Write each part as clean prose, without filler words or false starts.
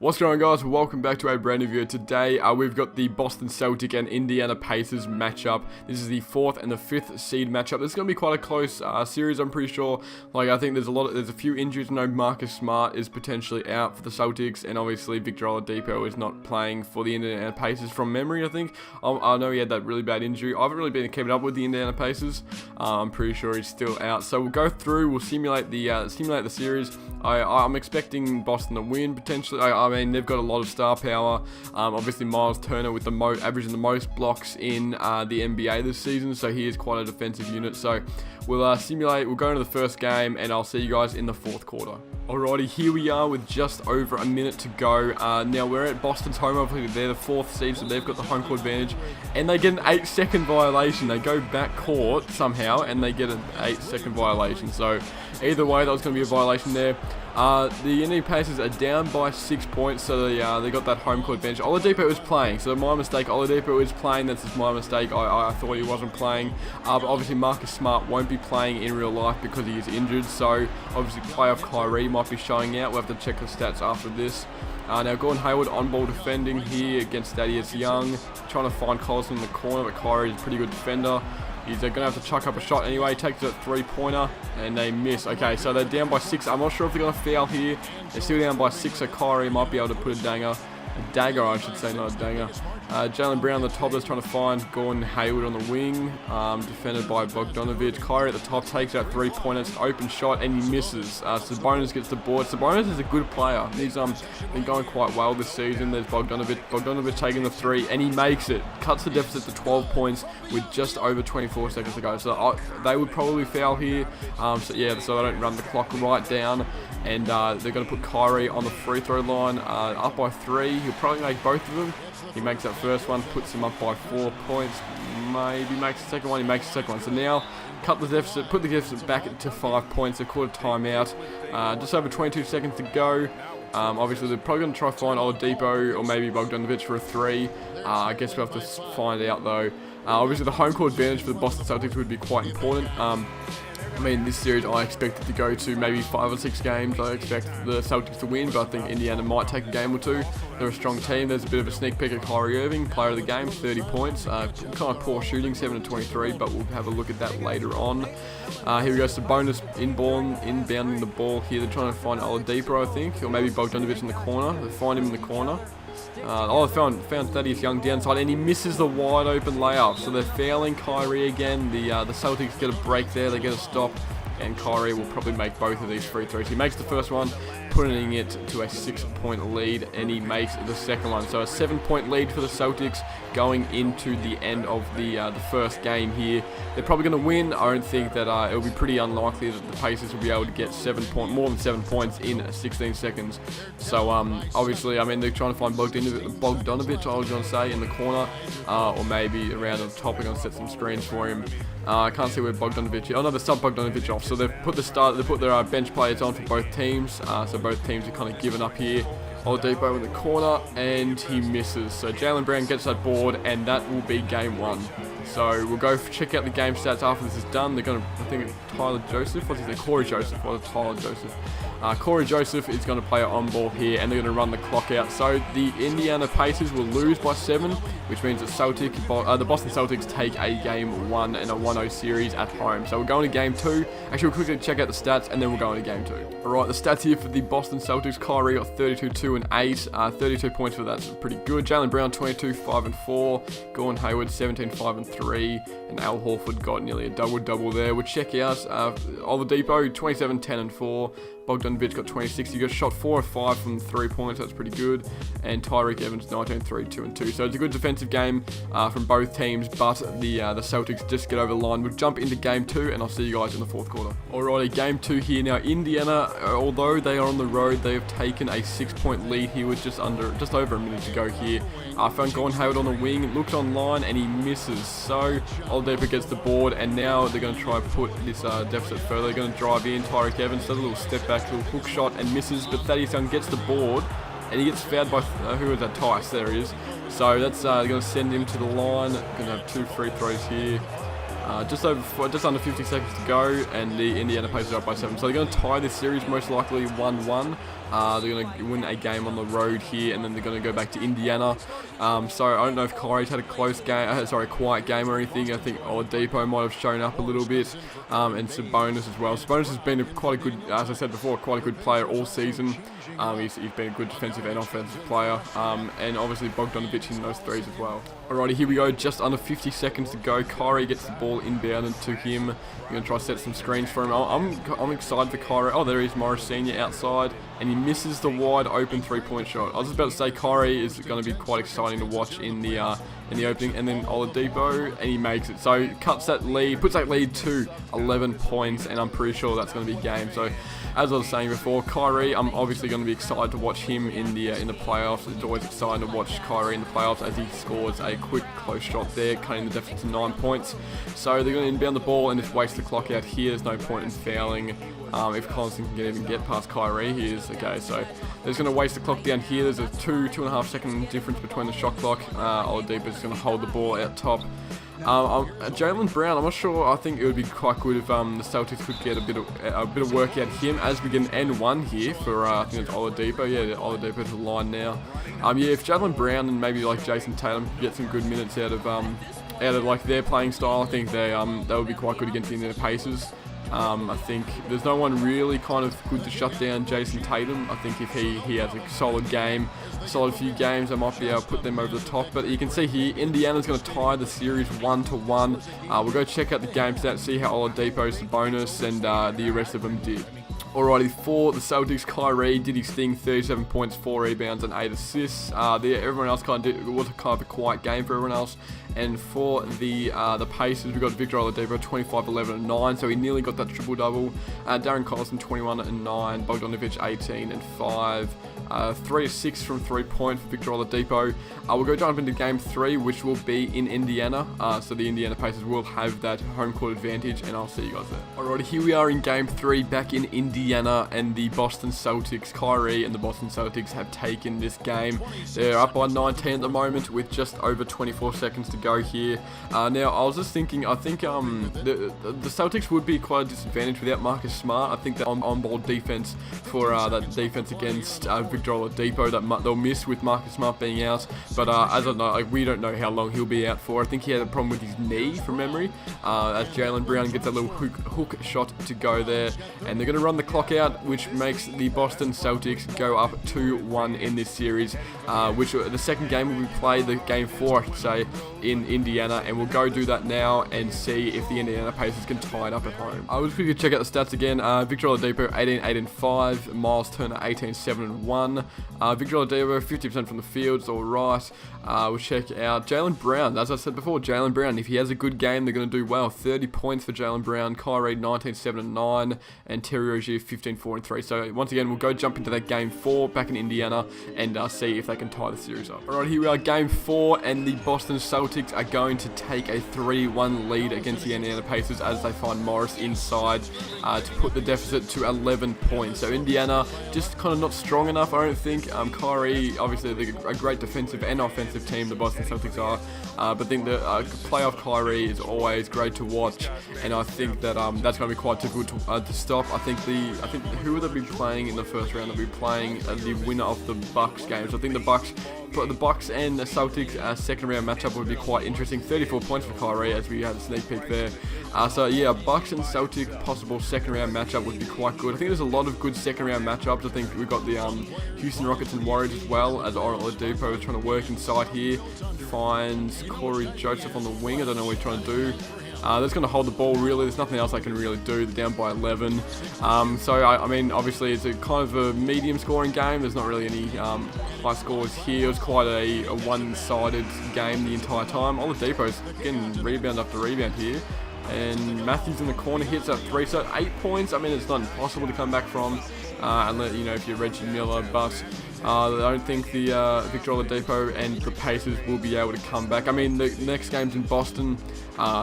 What's going on, guys? Welcome back to a brand new video. Today we've got the Boston Celtics and Indiana Pacers matchup. This is the 4th and the 5th seed matchup. This is going to be quite a close series, I'm pretty sure. I think there's a few injuries. No, Marcus Smart is potentially out for the Celtics, and obviously Victor Oladipo is not playing for the Indiana Pacers from memory, I think. I know he had that really bad injury. I haven't really been keeping up with the Indiana Pacers. I'm pretty sure he's still out. So we'll go through, we'll simulate the series. I'm expecting Boston to win, potentially. I mean, they've got a lot of star power. Obviously, Miles Turner with the averaging the most blocks in the NBA this season, so he is quite a defensive unit. So we'll simulate. We'll go into the first game, and I'll see you guys in the 4th quarter. Alrighty, here we are with just over a minute to go. Now we're at Boston's home. Obviously, they're the 4th seed, so they've got the home court advantage, and they get an 8-second violation. They go back court somehow, and they get an 8-second violation. So either way, that was going to be a violation there. The Indiana Pacers are down by 6 points, so they got that home court advantage. Oladipo is playing, so my mistake. Oladipo is playing. That's just my mistake. I thought he wasn't playing. But obviously Marcus Smart won't be playing in real life because he is injured. So obviously playoff Kyrie might be showing out. We'll have to check the stats after this. Now Gordon Hayward on ball defending here against Thaddeus Young, trying to find Collison in the corner, but Kyrie is a pretty good defender. He's going to have to chuck up a shot anyway. Takes a 3-pointer, and they miss. Okay, so they're down by 6. I'm not sure if they're going to foul here. They're still down by 6, so Kyrie might be able to put a dagger, I should say, not a danger. Jaylen Brown on the top is trying to find Gordon Hayward on the wing, defended by Bogdanovic. Kyrie at the top takes out 3-pointer, it's an open shot, and he misses. Sabonis gets the board. Sabonis is a good player. He's been going quite well this season. There's Bogdanovic. Bogdanovic taking the 3, and he makes it. Cuts the deficit to 12 points with just over 24 seconds to go. So they would probably foul here. So they don't run the clock right down. And they're going to put Kyrie on the free throw line, up by 3. He'll probably make both of them. He makes that first one, puts him up by 4 points, maybe makes the second one, he makes the second one. So now, put the deficit back to 5 points, a quarter timeout, just over 22 seconds to go. Obviously, they're probably going to try to find Oladipo or maybe Bogdanovic for a 3. I guess we'll have to find out though. Obviously, the home court advantage for the Boston Celtics would be quite important. I mean, this series I expect it to go to maybe 5 or 6 games. I expect the Celtics to win, but I think Indiana might take a game or 2. They're a strong team. There's a bit of a sneak peek at Kyrie Irving, player of the game, 30 points. Kind of poor shooting, 7-23, but we'll have a look at that later on. Here we go, Sabonis inbounding the ball here. They're trying to find Oladipo, I think, or maybe Bogdanovic in the corner. They find him in the corner. I found Thaddeus Young downside, and he misses the wide open layup. So they're fouling Kyrie again. The Celtics get a break there. They get a stop, and Kyrie will probably make both of these free throws. He makes the first one, putting it to a 6-point lead, and he makes the second one. So a 7-point lead for the Celtics going into the end of the first game here. They're probably going to win. I don't think that it'll be pretty unlikely that the Pacers will be able to get more than 7 points in 16 seconds. So obviously, I mean, they're trying to find Bogdanovic, I was going to say, in the corner, or maybe around the top. They're going to set some screens for him. I can't see where Bogdanovic is. Oh no, they sub Bogdanovic off. So they've put their bench players on for both teams. So both teams are kind of given up here. Oladipo in the corner, and he misses. So Jaylen Brown gets that board, and that will be game 1. So we'll go check out the game stats after this is done. They're going to, I think it's Tyler Joseph. What's his name? Corey Joseph. What is Tyler Joseph? Corey Joseph is going to play on ball here, and they're going to run the clock out. So the Indiana Pacers will lose by 7, which means that the Boston Celtics take a game 1 in a 1-0 series at home. So we're going to game 2. Actually, we'll quickly check out the stats, and then we'll go into game 2. Alright, the stats here for the Boston Celtics. Kyrie got 32, 2, and 8. 32 points for that's pretty good. Jaylen Brown, 22, 5, and 4. Gordon Hayward, 17, 5, and 3. And Al Horford got nearly a double-double there. We'll check out Oladipo, 27, 10, and 4. Bogdanovic got 26. He got shot 4 of 5 from 3 points. That's pretty good. And Tyreke Evans, 19, 3, 2, and 2. So it's a good defensive game from both teams, but the Celtics just get over the line. We'll jump into game 2, and I'll see you guys in the 4th quarter. Alrighty, game 2 here. Now, Indiana, although they are on the road, they have taken a 6-point lead here with just over a minute to go here. I found Gordon Hayward on the wing, looks online, and he misses. So Oladipo gets the board, and now they're going to try to put this deficit further. They're going to drive in. Tyreke Evans does a little step back, little hook shot, and misses. But Thaddeus Young gets the board, and he gets fouled by who was that? Tice. There he is. So that's going to send him to the line. Going to have 2 free throws here. Just under 50 seconds to go, and the Indiana Pacers are up by 7. So they're going to tie this series most likely 1-1. They're going to win a game on the road here, and then they're going to go back to Indiana. So I don't know if Kyrie's had a close game, quiet game or anything. I think Oladipo might have shown up a little bit, and Sabonis as well. Sabonis has been quite a good, as I said before, quite a good player all season. He's been a good defensive and offensive player, and obviously Bogdanovic in those threes as well. Alrighty, here we go, just under 50 seconds to go. Kyrie gets the ball inbounded to him. We're going to try to set some screens for him. I'm excited for Kyrie. Oh, there is Morris Sr. outside, and he misses the wide open three-point shot. I was just about to say Kyrie is going to be quite exciting to watch in the opening, and then Oladipo, and he makes it. So cuts that lead, puts that lead to 11 points, and I'm pretty sure that's going to be a game. So as I was saying before, Kyrie, I'm obviously going to be excited to watch him in the playoffs. It's always exciting to watch Kyrie in the playoffs as he scores a quick close shot there, cutting the deficit to 9 points. So they're going to inbound the ball and just waste the clock out here. There's no point in fouling. If Collison can even get past Kyrie, he is okay. So they're just going to waste the clock down here. There's a 2.5 second difference between the shot clock. Oladipo's going to hold the ball out top. Jaylen Brown, I'm not sure. I think it would be quite good if the Celtics could get a bit of work out of him as we get an N1 here for I think it's Oladipo. Yeah, Oladipo to the line now. If Jaylen Brown and maybe like Jason Tatum could get some good minutes out of like their playing style, I think they would be quite good against the Indiana Pacers. I think there's no one really kind of good to shut down Jason Tatum. I think if he has a solid game, a solid few games, they might be able to put them over the top. But you can see here, Indiana's going to tie the series 1-1. We'll go check out the game stats, see how Oladipo, Sabonis, and the rest of them did. Alrighty, for the Celtics, Kyrie did his thing, 37 points, 4 rebounds, and 8 assists. Everyone else it was kind of a quiet game for everyone else. And for the Pacers, we got Victor Oladipo, 25, 11, and 9, so he nearly got that triple-double. Darren Collison, 21 and 9, Bogdanovic, 18 and 5. 3 of 6 from 3-point for Victor Oladipo. We'll go jump into game 3, which will be in Indiana. So the Indiana Pacers will have that home court advantage, and I'll see you guys there. Alrighty, here we are in game 3, back in Indiana, and the Boston Celtics, Kyrie and the Boston Celtics have taken this game. They're up by 19 at the moment with just over 24 seconds to go here. Now, I was just thinking, I think the Celtics would be quite a disadvantage without Marcus Smart. I think that on-ball defense for that defense against Victor Oladipo that they'll miss with Marcus Smart being out. But as I know, we don't know how long he'll be out for. I think he had a problem with his knee from memory. As Jaylen Brown gets a little hook shot to go there, and they're going to run the clock out, which makes the Boston Celtics go up 2-1 in this series. Which the second game will be played, the game 4, I should say, in Indiana, and we'll go do that now and see if the Indiana Pacers can tie it up at home. I was quickly check out the stats again. Victor Oladipo 18, 8 and 5. Miles Turner 18, 7 and 1. Victor Oladipo 50% from the field, it's all right. We'll check out Jaylen Brown. As I said before, Jaylen Brown, if he has a good game, they're going to do well. 30 points for Jaylen Brown. Kyrie 19, 7 and 9, and Terry Rozier 15, 4 and 3. So once again, we'll go jump into that game 4 back in Indiana and see if they can tie the series up. Alright, here we are, game 4, and the Boston Celtics are going to take a 3-1 lead against the Indiana Pacers as they find Morris inside to put the deficit to 11 points. So Indiana just kind of not strong enough, I don't think. Kyrie, obviously, they're a great defensive and offensive team, the Boston Celtics are, but I think the playoff Kyrie is always great to watch, and I think that that's going to be quite difficult to stop. I think who will they be playing in the first round? They'll be playing the winner of the Bucks game. So I think the Bucks and the Celtics second round matchup would be quite interesting. 34 points for Kyrie, as we had a sneak peek there. So yeah, Bucks and Celtic possible second round matchup would be quite good. I think there's a lot of good second round matchups. I think we've got the Houston Rockets and Warriors as well, as Oladipo is trying to work inside here. Finds Corey Joseph on the wing. I don't know what he's trying to do. They're just going to hold the ball, really. There's nothing else they can really do. They're down by 11. So, I mean, obviously, it's a kind of a medium scoring game. There's not really any high scores here. It was quite a one-sided game the entire time. Oladipo's getting rebound after rebound here. And Matthews in the corner hits that 3. So 8 points. I mean, it's not impossible to come back from. Unless, if you're Reggie Miller. But I don't think the Victor Oladipo and the Pacers will be able to come back. I mean, the next game's in Boston,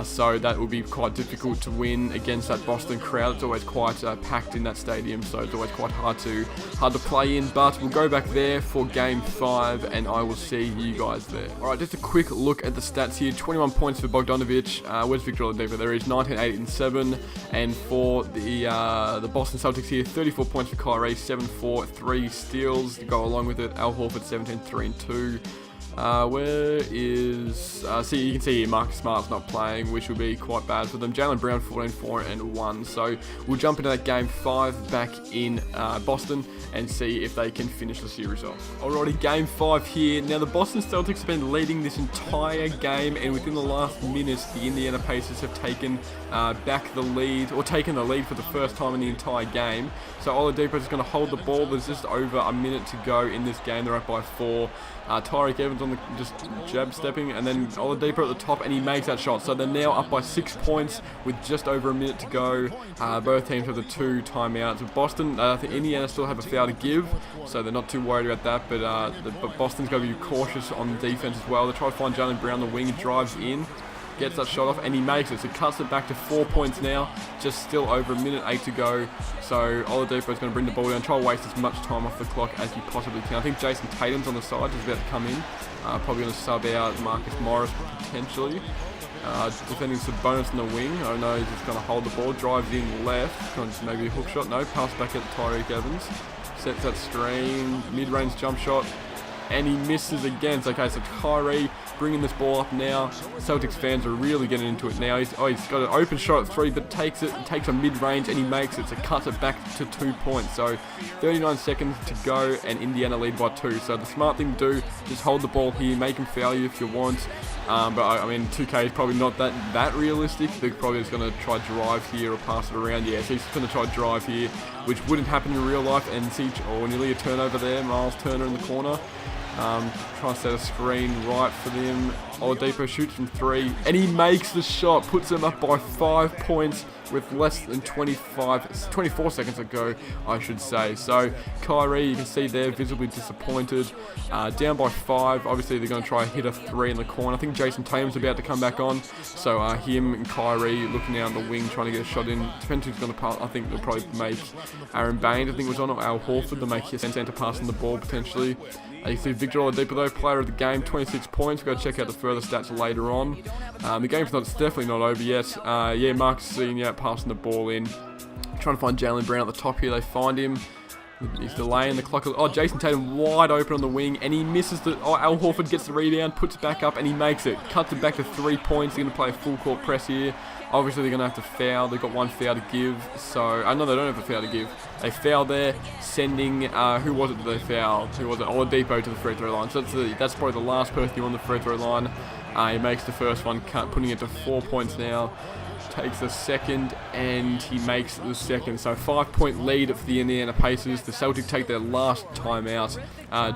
so that will be quite difficult to win against that Boston crowd. It's always quite packed in that stadium, so it's always quite hard to play in. But we'll go back there for Game 5, and I will see you guys there. All right, just a quick look at the stats here. 21 points for Bogdanovic. Where's Victor Oladipo? There is 19, 8, and 7. And for the Boston Celtics here, 34 points for Kyrie, 7, 4, 3 steals to go along with it. Al Horford 17, 3, and 2. Where is... see, you can see here Marcus Smart's not playing, which will be quite bad for them. Jaylen Brown 14, 4, and 1. So we'll jump into that Game 5 back in Boston and see if they can finish the series off. Alrighty, Game 5 here. Now, the Boston Celtics have been leading this entire game, and within the last minutes, the Indiana Pacers have taken back the lead, or taken the lead for the first time in the entire game. So Oladipo is going to hold the ball. There's just over a minute to go in this game. They're up by 4. Tyreek Evans on the just jab stepping, and then Oladipo at the top, and he makes that shot. So they're now up by 6 points with just over a minute to go. Both teams have the 2 timeouts. Boston, I think Indiana still have a foul to give, so they're not too worried about that. But Boston's got to be cautious on defense as well. They try to find Jaylen Brown on the wing, drives in, gets that shot off, and he makes it. So cuts it back to 4 points now. Just still over a minute 8 to go. So Oladipo is going to bring the ball down, try to waste as much time off the clock as he possibly can. I think Jason Tatum's on the side, just about to come in. Probably going to sub out Marcus Morris potentially. Defending Sabonis on the wing. I don't know, he's just going to hold the ball, drives in left. Maybe a hook shot. No, pass back at Tyreek Evans. Sets that screen, mid-range jump shot, and he misses again. So, okay, so Kyrie bringing this ball up now. Celtics fans are really getting into it now. He's got an open shot at 3, but takes a mid-range, and he makes it. So cuts it back to 2 points. So 39 seconds to go, and Indiana lead by 2. So the smart thing to do, just hold the ball here, make him foul you if you want. But I mean, 2K is probably not that realistic. They're probably just going to try drive here or pass it around. Yeah, so he's going to try drive here, which wouldn't happen in real life. And see, nearly a turnover there. Miles Turner in the corner. Try to set a screen right for them. Oladipo shoots from 3, and he makes the shot, puts them up by 5 points with less than 24 seconds to go, I should say. So Kyrie, you can see there, visibly disappointed. Down by 5. Obviously, they're going to try and hit a 3 in the corner. I think Jason Tatum's about to come back on. So him and Kyrie looking out on the wing, trying to get a shot in. Depends who's going to pass. I think they'll probably make Aaron Baines, I think was on, or Al Horford, to make his centre pass on the ball potentially. You see Victor Oladipo though, player of the game, 26 points. We've got to check out the further stats later on. The game's definitely not over yet. Yeah, Marcus Senior passing the ball in. Trying to find Jaylen Brown at the top here. They find him. He's delaying the clock. Oh, Jason Tatum wide open on the wing, and he misses the... Oh, Al Horford gets the rebound, puts it back up, and he makes it. Cuts it back to 3 points. They're going to play a full court press here. Obviously, they're going to have to foul. They've got 1 foul to give. So, I know they don't have a foul to give. They foul there, sending... who was it that they fouled? Who was it? Oladipo to the free throw line. So, that's probably the last person on the free throw line. He makes the first one, putting it to 4 points now. Takes the second, and he makes the second. So 5-point lead for the Indiana Pacers. The Celtics take their last timeout.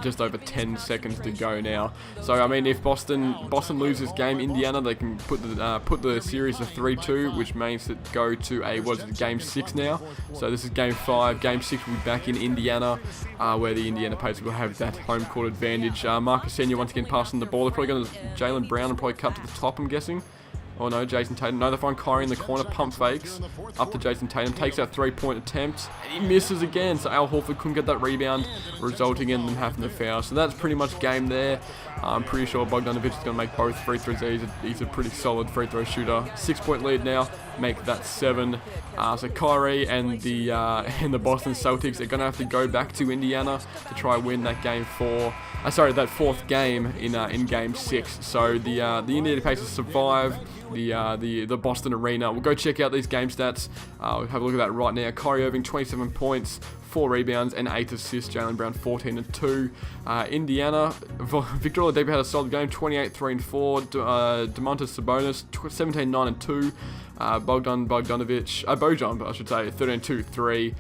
Just over 10 seconds to go now. So I mean, if Boston loses this game, Indiana, they can put the series to 3-2, which means it go to a Game 6 now. So this is Game 5. Game 6 will be back in Indiana, where the Indiana Pacers will have that home court advantage. Marcus Senior once again passing the ball. They're probably going to Jaylen Brown and probably cut to the top, I'm guessing. Oh no, Jason Tatum. No, they find Kyrie in the corner, pump fakes up to Jason Tatum, takes out 3-point attempt, and he misses again. So Al Horford couldn't get that rebound, resulting in them having to foul. So that's pretty much game there. I'm pretty sure Bogdanovic is going to make both free throws. He's a pretty solid free throw shooter. 6-point lead now, make that 7. So Kyrie and the Boston Celtics are going to have to go back to Indiana to try and win that Game 4. That 4th game in Game 6. So the Indiana Pacers survive the Boston arena. We'll go check out these game stats. We'll have a look at that right now. Kyrie Irving, 27 points, 4 rebounds and 8 assists. Jaylen Brown 14 and 2. Indiana, Victor Oladipo had a solid game, 28, 3 and 4. Domantas Sabonis 17, 9 and 2. Bojan, I should say, 13-2-3.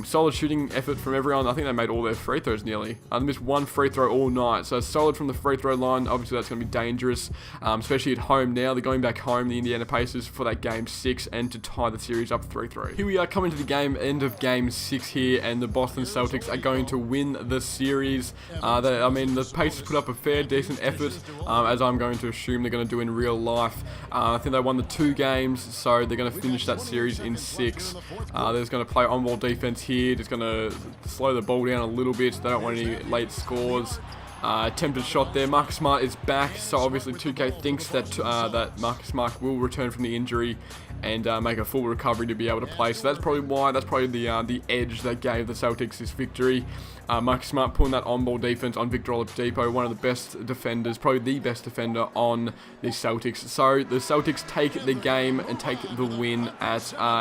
Solid shooting effort from everyone. I think they made all their free throws nearly. They missed one free throw all night, so solid from the free throw line. Obviously, that's going to be dangerous, especially at home now. They're going back home, the Indiana Pacers, for that game 6 and to tie the series up 3-3. Here we are coming to the end of game 6 here, and the Boston Celtics are going to win the series. The Pacers put up a fair, decent effort, as I'm going to assume they're going to do in real life. I think they won the 2 games, so they're going to finish that series in 6. They're just going to play on-ball defense here, just going to slow the ball down a little bit. They don't want any late scores. Attempted shot there. Marcus Smart is back, so obviously 2K thinks that that Marcus Smart will return from the injury and make a full recovery to be able to play. So that's probably why. That's probably the edge that gave the Celtics this victory. Marcus Smart pulling that on-ball defense on Victor Oladipo, one of the best defenders, probably the best defender on the Celtics. So the Celtics take the game and take the win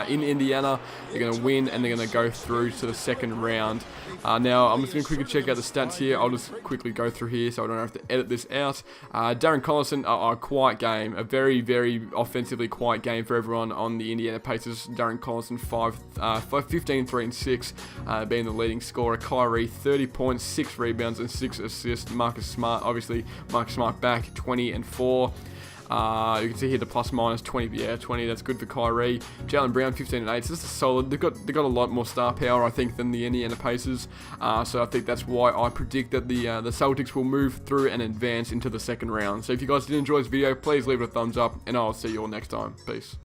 in Indiana. They're going to win and they're going to go through to the second round. Now, I'm just going to quickly check out the stats here. I'll just quickly go through here so I don't have to edit this out. Darren Collison, a quiet game. A very, very offensively quiet game for everyone on the Indiana Pacers. Darren Collison, 15, 3, and 6, being the leading scorer. Kyrie, 30 points, 6 rebounds, and 6 assists. Marcus Smart, obviously, Marcus Smart back, 20 and 4. You can see here the plus minus 20. Yeah, 20. That's good for Kyrie. Jaylen Brown 15 and 8. So this is solid. They've got a lot more star power, I think, than the Indiana Pacers. So I think that's why I predict that the Celtics will move through and advance into the second round. So if you guys did enjoy this video, please leave it a thumbs up, and I'll see you all next time. Peace.